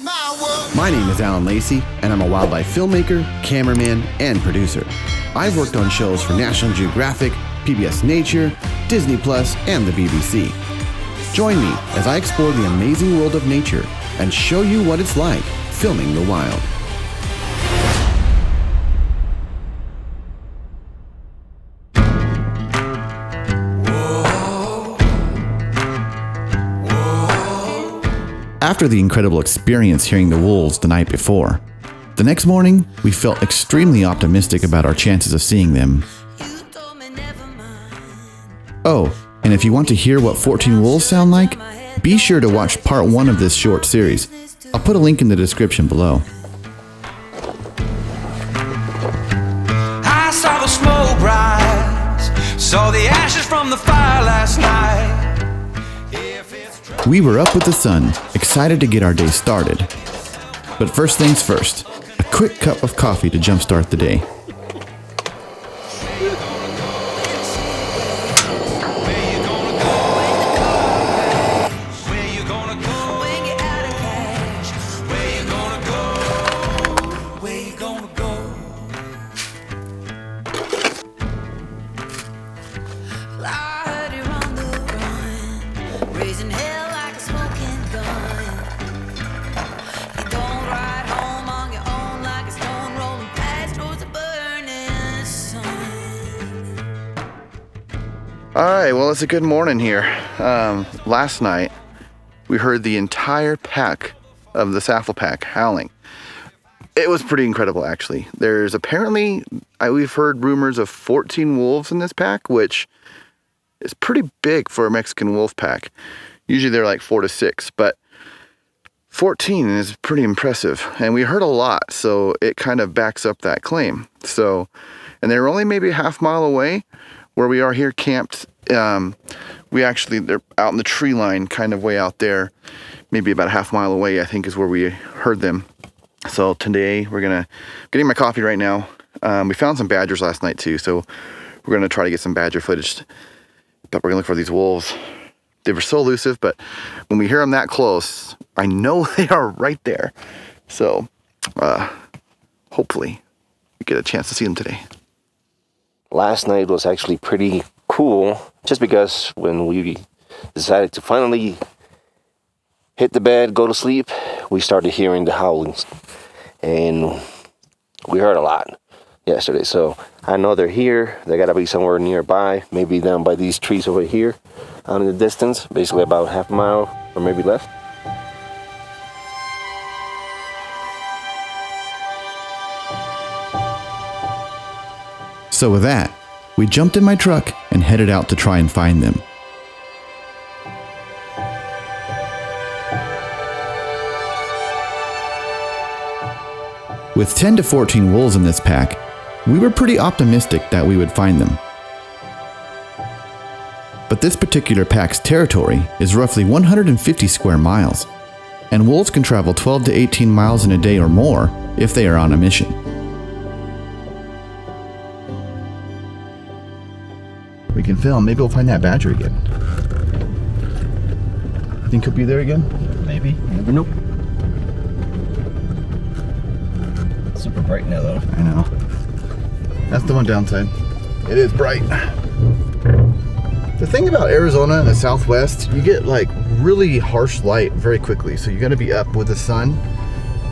My name is Alan Lacey, and I'm a wildlife filmmaker, cameraman, and producer. I've worked on shows for National Geographic, PBS Nature, Disney Plus, and the BBC. Join me as I explore the amazing world of nature and show you what it's like filming the wild. After the incredible experience hearing the wolves the night before, the next morning we felt extremely optimistic about our chances of seeing them. Oh, and if you want to hear what 14 wolves sound like, be sure to watch part 1 of this short series. I'll put a link in the description below. I saw the smoke rise, saw the ashes from the fire last night. We were up with the sun, excited to get our day started. But first things first, a quick cup of coffee to jumpstart the day. Alright, well, it's a good morning here. Last night, we heard the entire pack of the Saffle pack howling. It was pretty incredible, actually. There's apparently, we've heard rumors of 14 wolves in this pack, which is pretty big for a Mexican wolf pack. Usually they're like 4 to 6, but 14 is pretty impressive. And we heard a lot, so it kind of backs up that claim. So, and they're only maybe a half mile away where we are here camped. They're out in the tree line, kind of way out there, maybe about a half mile away, I think is where we heard them. So today getting my coffee right now. We found some badgers last night too, so we're gonna try to get some badger footage, but we're gonna look for these wolves. They were so elusive, but when we hear them that close, I know they are right there. So hopefully we get a chance to see them today. Last night was actually pretty cool, just because when we decided to finally hit the bed, go to sleep, we started hearing the howlings. And we heard a lot yesterday, so I know they're here. They gotta be somewhere nearby, maybe down by these trees over here, out in the distance, basically about half a mile or maybe less. So with that, we jumped in my truck and headed out to try and find them. With 10 to 14 wolves in this pack, we were pretty optimistic that we would find them. But this particular pack's territory is roughly 150 square miles, and wolves can travel 12 to 18 miles in a day or more if they are on a mission. We can film. Maybe we'll find that badger again. Think he'll be there again? Maybe. You never know. Super bright now, though. I know. That's the one downside. It is bright. The thing about Arizona and the Southwest, you get like really harsh light very quickly. So you're going to be up with the sun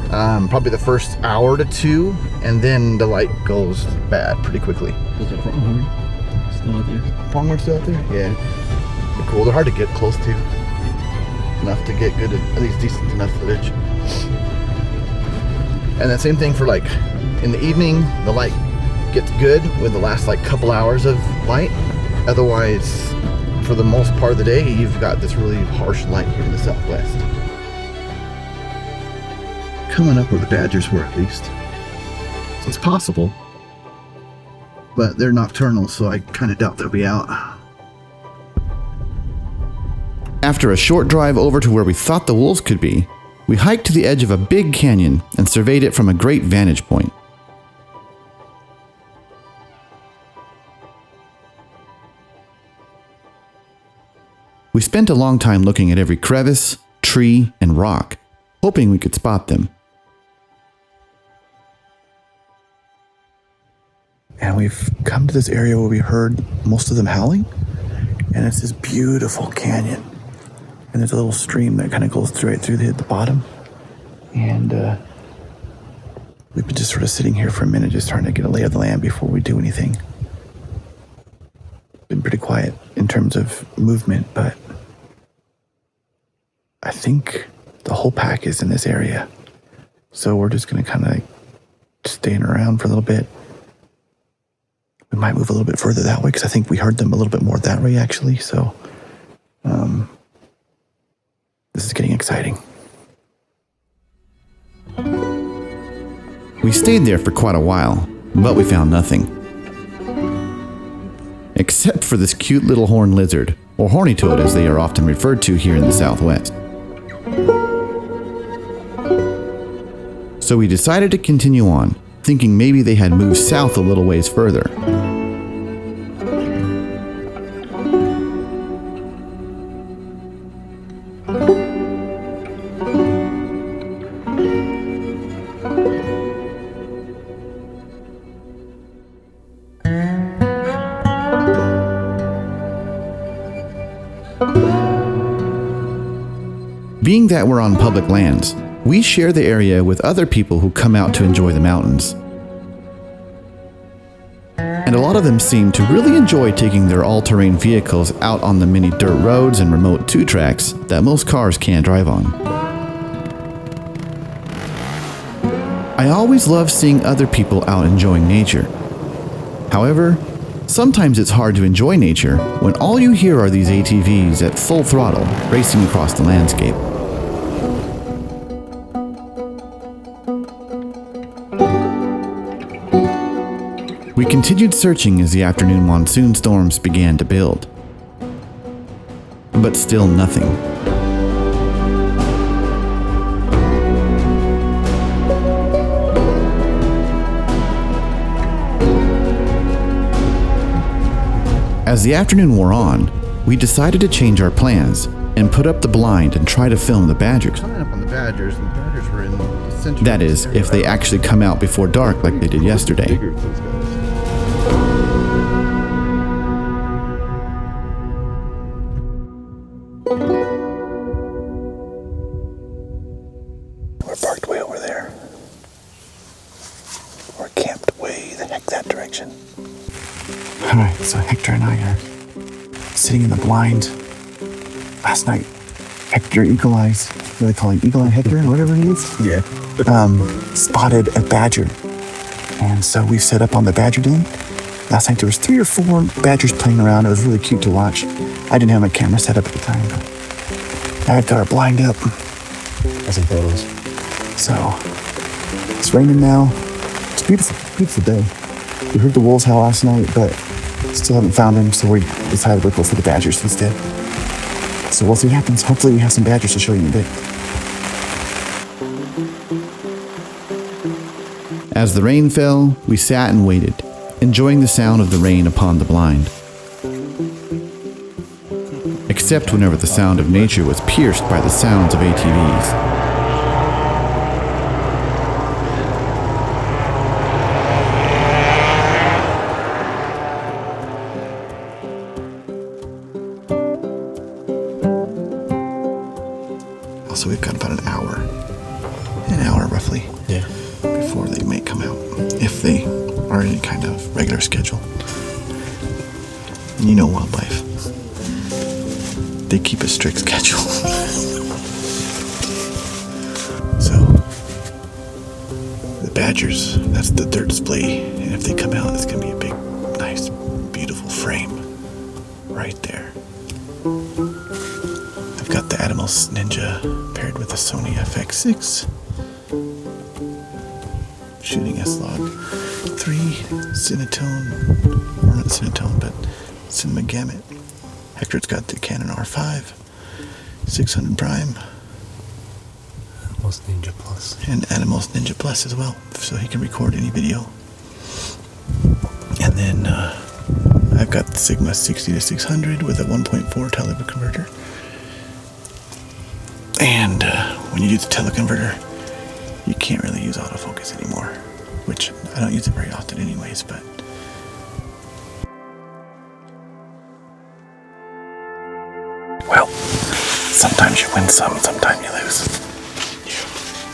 probably the first hour to 2, and then the light goes bad pretty quickly. Is it pronghorn still out there? Pronghorn still out there? Yeah. They're cool. They're hard to get close to. Enough to get good, at least decent enough footage. And the same thing for like in the evening, the light gets good with the last like couple hours of light. Otherwise, for the most part of the day, you've got this really harsh light here in the Southwest. Coming up where the badgers were, at least. So it's possible, but they're nocturnal, so I kind of doubt they'll be out. After a short drive over to where we thought the wolves could be, we hiked to the edge of a big canyon and surveyed it from a great vantage point. We spent a long time looking at every crevice, tree, and rock, hoping we could spot them. And we've come to this area where we heard most of them howling. And it's this beautiful canyon. And there's a little stream that kind of goes right through the bottom. And we've been just sort of sitting here for a minute, just trying to get a lay of the land before we do anything. Been pretty quiet in terms of movement, but I think the whole pack is in this area. So we're just going to kind of like staying around for a little bit. We might move a little bit further that way because I think we heard them a little bit more that way, actually. So this is getting exciting. We stayed there for quite a while, but we found nothing. Except for this cute little horned lizard, or horny toad as they are often referred to here in the Southwest. So we decided to continue on, thinking maybe they had moved south a little ways further. Being that we're on public lands, we share the area with other people who come out to enjoy the mountains. And a lot of them seem to really enjoy taking their all-terrain vehicles out on the many dirt roads and remote two-tracks that most cars can't drive on. I always love seeing other people out enjoying nature. However, sometimes it's hard to enjoy nature when all you hear are these ATVs at full throttle racing across the landscape. We continued searching as the afternoon monsoon storms began to build. But still nothing. As the afternoon wore on, we decided to change our plans and put up the blind and try to film the badgers. Coming up on the badgers, and the badgers were in the center. That is, if they actually come out before dark like they did yesterday. We're parked way over there. We're camped way the heck that direction. Alright, so Hector and I are sitting in the blind. Last night, Hector Eagle Eyes, what do they call him? Eagle Eye Hector or whatever he is? Yeah. Spotted a badger. And so we set up on the badger den. Last night there was 3 or 4 badgers playing around. It was really cute to watch. I didn't have my camera set up at the time, but I had got our blind up. Got some photos. So it's raining now. It's a beautiful, beautiful day. We heard the wolves howl last night, but still haven't found them, so we decided we'd go for the badgers instead. So we'll see what happens. Hopefully we have some badgers to show you in a bit. As the rain fell, we sat and waited, enjoying the sound of the rain upon the blind. Except whenever the sound of nature was pierced by the sounds of ATVs. So we've got about an hour roughly, before they may come out, if they are in any kind of regular schedule. And you know wildlife, they keep a strict schedule. So the badgers, that's their display, and if they come out, it's gonna be a big, nice, beautiful frame right there. I've got the Atomos Ninja paired with the Sony FX6 shooting S-Log 3 Cinetone, or not Cinetone, but Cinema Gamut. Hector's got the Canon R5 600 prime Atomos Ninja Plus. and Atomos Ninja Plus as well, so he can record any video. And then I've got the Sigma 60-600 with a 1.4 television converter. And when you do the teleconverter, you can't really use autofocus anymore, which I don't use it very often anyways, but well, sometimes you win some, sometimes you lose.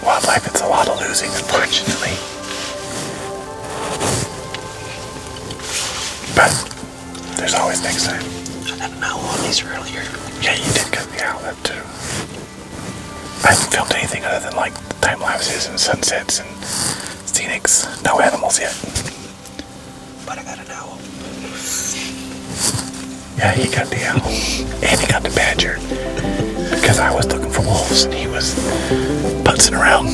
Wildlife, it's a lot of losing, unfortunately. But there's always next time. I had an owl on these earlier. Yeah, you did cut the owl up too. I haven't filmed anything other than like time lapses and sunsets and scenics. No animals yet. But I got an owl. Yeah, he got the owl. And he got the badger. Because I was looking for wolves and he was putzing around.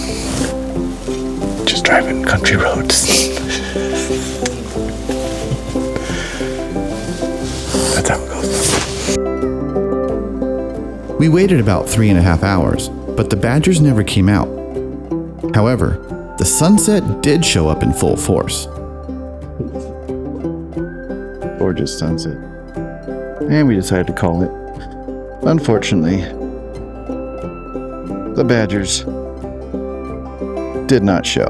Just driving country roads. That's how it goes. We waited about 3.5 hours, but the badgers never came out. However, the sunset did show up in full force. Gorgeous sunset. And we decided to call it. Unfortunately, the badgers did not show.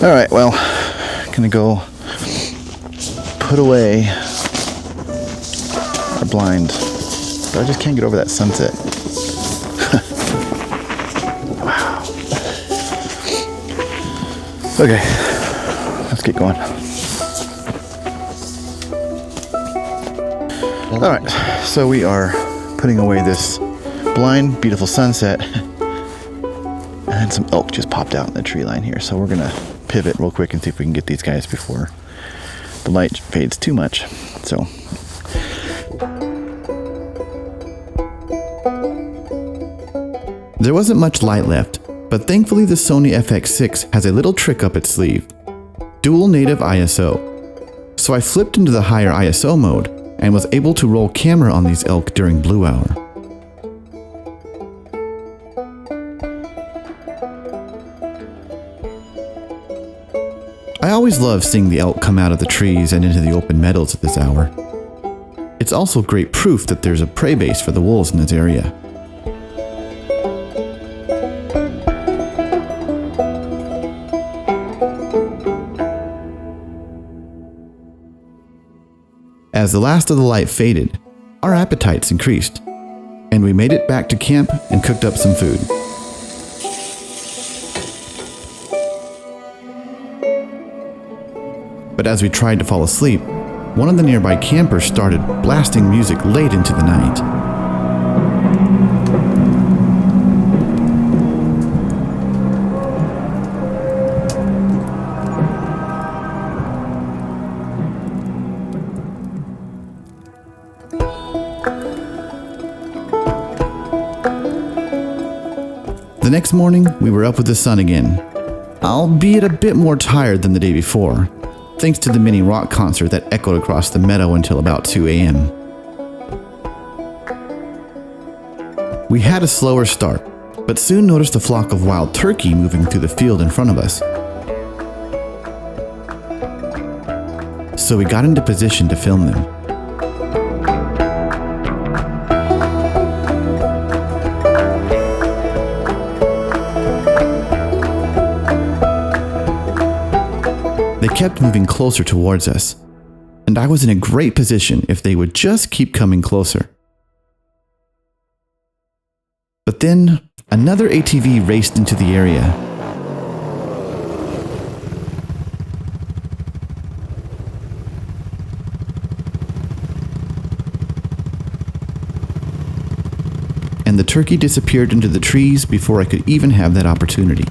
All right, well, gonna go put away our blind, but I just can't get over that sunset. Wow. Okay, let's get going. All right, so we are putting away this blind, beautiful sunset, and then some elk just popped out in the tree line here, so we're gonna pivot real quick and see if we can get these guys before the light fades too much. So there wasn't much light left, but thankfully the Sony FX6 has a little trick up its sleeve: dual native ISO. So I flipped into the higher ISO mode and was able to roll camera on these elk during blue hour. I always love seeing the elk come out of the trees and into the open meadows at this hour. It's also great proof that there's a prey base for the wolves in this area. As the last of the light faded, our appetites increased, and we made it back to camp and cooked up some food. But as we tried to fall asleep, one of the nearby campers started blasting music late into the night. The next morning, we were up with the sun again, albeit a bit more tired than the day before, thanks to the mini rock concert that echoed across the meadow until about 2 a.m. We had a slower start, but soon noticed a flock of wild turkey moving through the field in front of us. So we got into position to film them. They kept moving closer towards us, and I was in a great position if they would just keep coming closer. But then, another ATV raced into the area. And the turkey disappeared into the trees before I could even have that opportunity.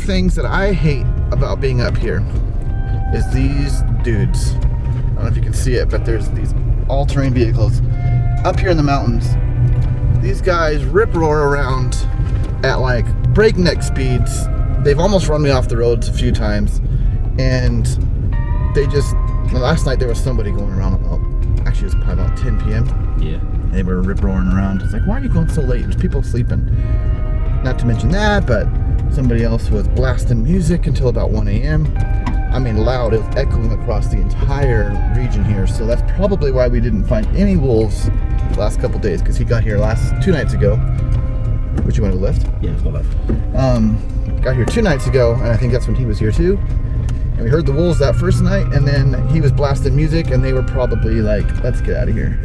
things that I hate about being up here is these dudes. I don't know if you can see it, but there's these all-terrain vehicles up here in the mountains. These guys rip roar around at like breakneck speeds. They've almost run me off the roads a few times, and they just, last night there was somebody going around, actually it was probably about 10 p.m. Yeah. They were rip roaring around. It's like, why are you going so late? There's people sleeping. Not to mention that, but somebody else was blasting music until about 1 a.m. I mean, loud. It was echoing across the entire region here. So that's probably why we didn't find any wolves the last couple days, because he got here 2 nights ago. Would you want to go left? Yeah, let's go left. Got here 2 nights ago, and I think that's when he was here too. And we heard the wolves that first night, and then he was blasting music, and they were probably like, let's get out of here.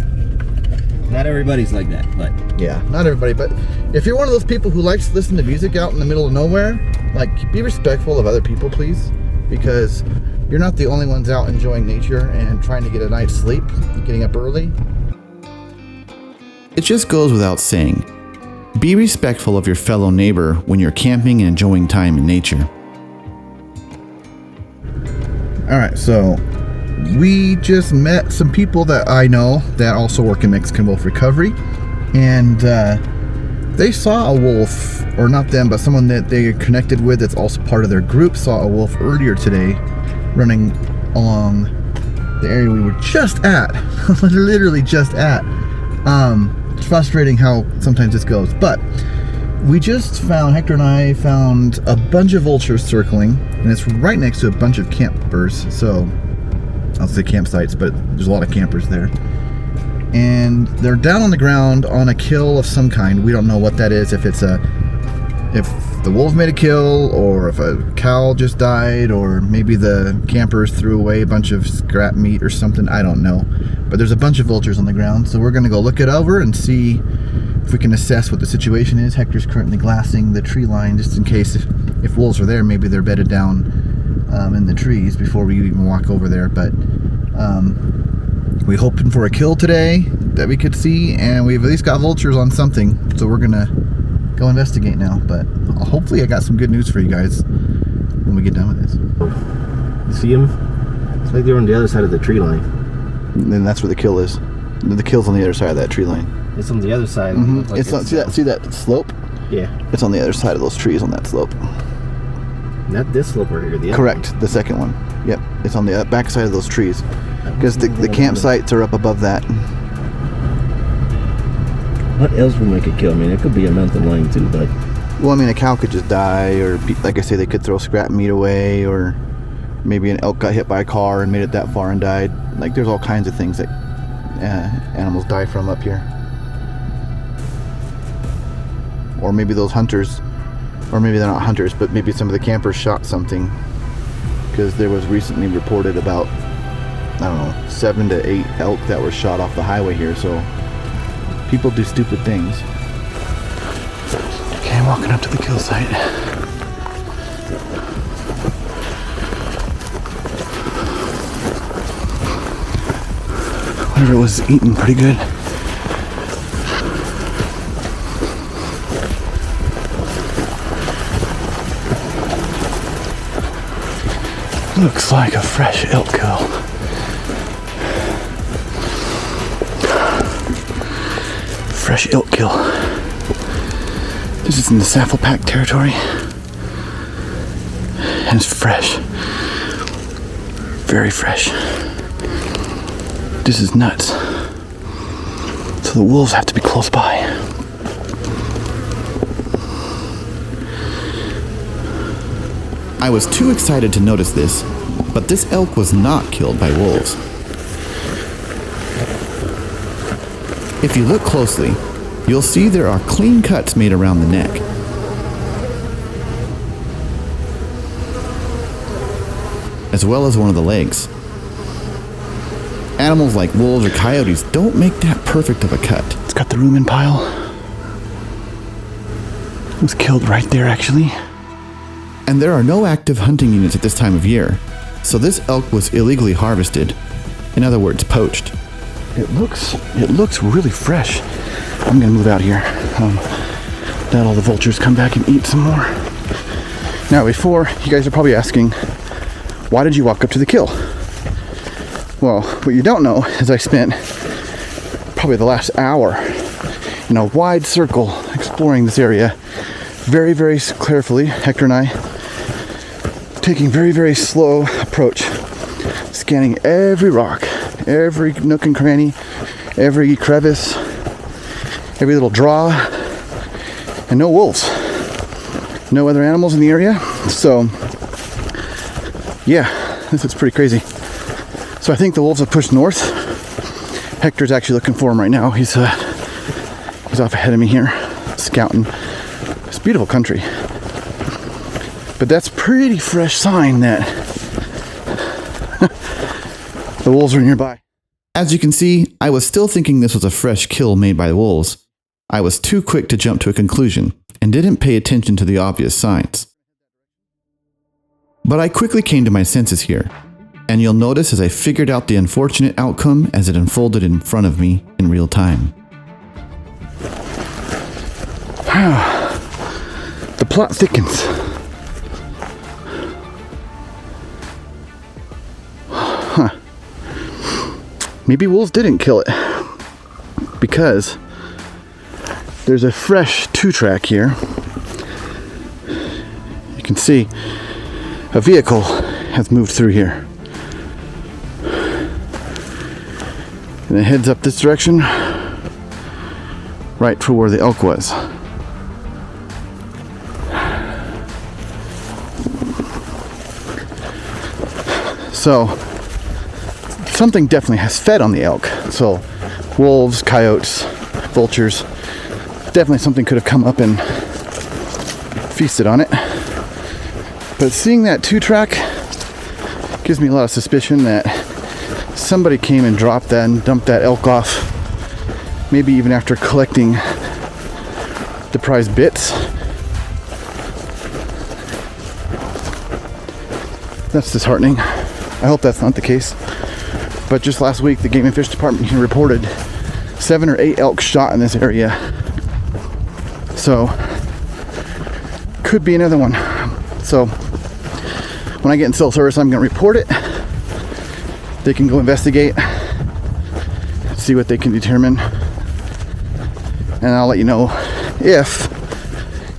Not everybody's like that, but yeah, not everybody, but if you're one of those people who likes to listen to music out in the middle of nowhere, like, be respectful of other people, please, because you're not the only ones out enjoying nature and trying to get a night's sleep, getting up early. It just goes without saying, be respectful of your fellow neighbor when you're camping and enjoying time in nature. All right, so we just met some people that I know that also work in Mexican wolf recovery, and they saw a wolf, or not them, but someone that they connected with that's also part of their group saw a wolf earlier today running along the area we were just at, literally just at. It's frustrating how sometimes this goes, but we just found, Hector and I found a bunch of vultures circling, and it's right next to a bunch of campers, so I'll say campsites, but there's a lot of campers there. And they're down on the ground on a kill of some kind. We don't know what that is, if the wolf made a kill, or if a cow just died, or maybe the campers threw away a bunch of scrap meat or something. I don't know. But there's a bunch of vultures on the ground, so we're gonna go look it over and see if we can assess what the situation is. Hector's currently glassing the tree line just in case if wolves are there, maybe they're bedded down in the trees before we even walk over there. But we're hoping for a kill today that we could see, and we've at least got vultures on something, so we're gonna go investigate now. But hopefully I got some good news for you guys when we get done with this. you see them? It's like they're on the other side of the tree line. And that's where the kill is. The kill's on the other side of that tree line. It's on the other side. Mm-hmm. Like see that slope? Yeah. It's on the other side of those trees on that slope. Not this slope right here. The other Correct. one. The second one. Yep. It's on the back side of those trees. Because the campsites are up above that. What else would make a kill? I mean, it could be a mountain lion too, but... Well, I mean, a cow could just die, or like I say, they could throw scrap meat away, or maybe an elk got hit by a car and made it that far and died. Like, there's all kinds of things that animals die from up here. Or maybe those hunters, or maybe they're not hunters, but maybe some of the campers shot something, because there was recently reported about, I don't know, 7 to 8 elk that were shot off the highway here. So people do stupid things. Okay, I'm walking up to the kill site. Whatever it was eating pretty good. Looks like a fresh elk kill. Fresh elk kill. This is in the Saffle Pack territory. And it's fresh. Very fresh. This is nuts. So the wolves have to be close by. I was too excited to notice this, but this elk was not killed by wolves. If you look closely, you'll see there are clean cuts made around the neck. As well as one of the legs. Animals like wolves or coyotes don't make that perfect of a cut. It's got the rumen pile. It was killed right there, actually. And there are no active hunting units at this time of year, so this elk was illegally harvested. In other words, poached. It looks really fresh. I'm gonna move out here. Let all the vultures come back and eat some more. Now, before, you guys are probably asking, why did you walk up to the kill? Well, what you don't know is I spent probably the last hour in a wide circle exploring this area very, very carefully. Hector and I taking very, very slow approach, scanning every rock, every nook and cranny, every crevice, every little draw, and no wolves. No other animals in the area. So, yeah, this is pretty crazy. So I think the wolves have pushed north. Hector's actually looking for them right now. He's off ahead of me here, scouting. It's beautiful country. But that's pretty fresh sign that the wolves are nearby. As you can see, I was still thinking this was a fresh kill made by the wolves. I was too quick to jump to a conclusion and didn't pay attention to the obvious signs. But I quickly came to my senses here, and you'll notice as I figured out the unfortunate outcome as it unfolded in front of me in real time. The plot thickens. Huh. Maybe wolves didn't kill it, because there's a fresh 2-track here. You can see a vehicle has moved through here. And it heads up this direction, right for where the elk was. So, something definitely has fed on the elk. So, wolves, coyotes, vultures, definitely something could have come up and feasted on it. But seeing that 2-track gives me a lot of suspicion that somebody came and dropped that and dumped that elk off, maybe even after collecting the prized bits. That's disheartening. I hope that's not the case. But just last week, the Game and Fish Department here reported 7 or 8 elk shot in this area. So, could be another one. So, when I get in cell service, I'm going to report it. They can go investigate, see what they can determine, and I'll let you know if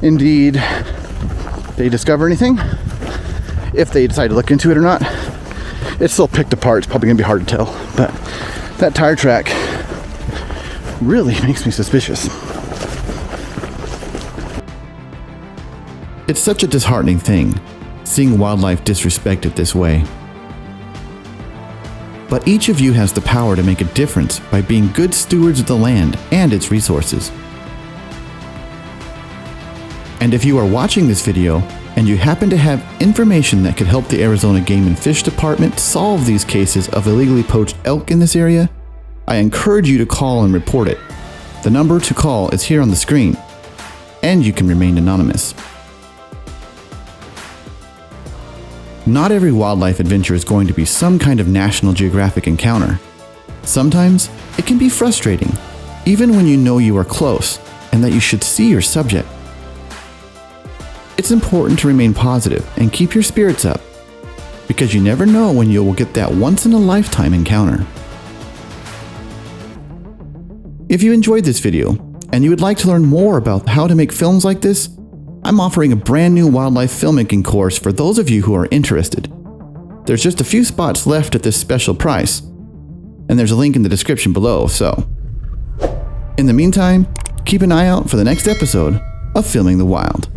indeed they discover anything, if they decide to look into it or not. It's still picked apart. It's probably going to be hard to tell, but that tire track really makes me suspicious. It's such a disheartening thing, seeing wildlife disrespected this way. But each of you has the power to make a difference by being good stewards of the land and its resources. And if you are watching this video and you happen to have information that could help the Arizona Game and Fish Department solve these cases of illegally poached elk in this area, I encourage you to call and report it. The number to call is here on the screen, and you can remain anonymous. Not every wildlife adventure is going to be some kind of National Geographic encounter. Sometimes it can be frustrating, even when you know you are close and that you should see your subject. It's important to remain positive and keep your spirits up, because you never know when you will get that once-in-a-lifetime encounter. If you enjoyed this video and you would like to learn more about how to make films like this, I'm offering a brand new wildlife filmmaking course for those of you who are interested. There's just a few spots left at this special price, and there's a link in the description below, so. In the meantime, keep an eye out for the next episode of Filming the Wild.